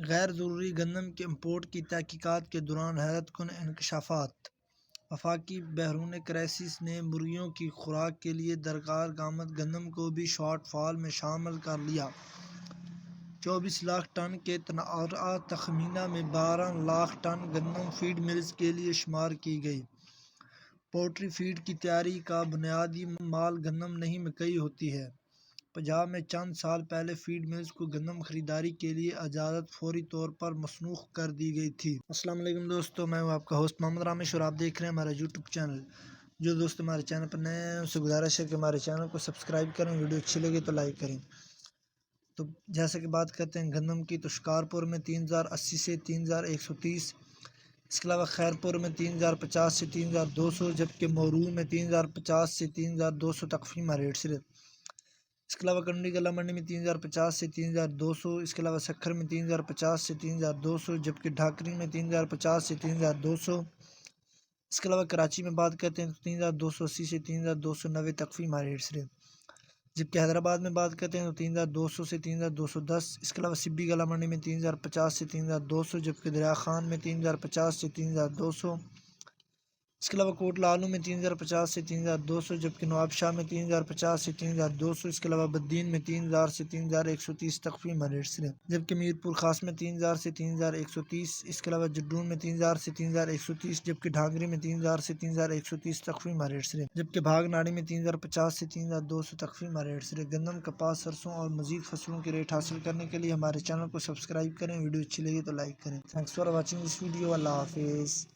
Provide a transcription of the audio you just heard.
غیر ضروری گندم کے امپورٹ کی تحقیقات کے دوران حیرت کن انکشافات۔ وفاقی بیرون کرائسس نے مرغیوں کی خوراک کے لیے درکار آمد گندم کو بھی شارٹ فال میں شامل کر لیا۔ 24 لاکھ ٹن کے تنازعہ تخمینہ میں 12 لاکھ ٹن گندم فیڈ ملز کے لیے شمار کی گئی۔ پولٹری فیڈ کی تیاری کا بنیادی مال گندم نہیں مکئی ہوتی ہے۔ پنجاب میں چند سال پہلے فیڈ ملز کو گندم خریداری کے لیے اجازت فوری طور پر مسموح کر دی گئی تھی۔ السلام علیکم دوستو، میں ہوں آپ کا ہوسٹ محمد رامش اور آپ دیکھ رہے ہیں ہمارا یوٹیوب چینل۔ جو دوست ہمارے چینل پر نئے ہیں ان سے گزارش ہے کہ ہمارے چینل کو سبسکرائب کریں، ویڈیو اچھی لگے تو لائک کریں۔ تو جیسا کہ بات کرتے ہیں گندم کی، تو شکارپور میں 3080 سے 3130، اس کے علاوہ خیرپور میں 3050 سے 3200، جبکہ مورول میں 3050 سے 3200 تک فیمہ ریٹ صرف۔ اس کے علاوہ کنڈی گلا منڈی میں 3050 سے 3200، اس کے علاوہ سکھر میں 3050 سے 3200، جبکہ ڈھاکری میں 3050 سے 3200۔ اس کے علاوہ کراچی میں بات کرتے ہیں تو 3280 سے 3290 تک فیمہ ریٹ صرف، جبکہ حیدرآباد میں بات کرتے ہیں تو 3200 سے 3210۔ اس کے علاوہ سبی گلا منڈی میں 3050 سے 3200، جبکہ دریا خان میں 3050 سے 3200۔ اس کے علاوہ کوٹ لالو میں 3050 سے 3200، جبکہ نواب شاہ میں 3050 سے 3200۔ اس کے علاوہ بدین میں 3000 سے 3130 تک فیمہ ریٹ صرف، جبکہ میرپور خاص میں 3000 سے 3130۔ اس کے علاوہ جڈون میں 3000 سے 3130، جبکہ ڈھانگری میں 3000 سے 3130 تک فیمہ ریٹ صرف، جبکہ بھاگ ناڑی میں 3050 سے 3200 تک فیمہ ریٹ صرف۔ گندم، کپاس، سرسوں اور مزید فصلوں کے ریٹ حاصل کرنے کے لیے ہمارے چینل کو سبسکرائب کریں، ویڈیو اچھی لگی تو لائک کریں۔ Thanks for watching this video. اللہ حافظ۔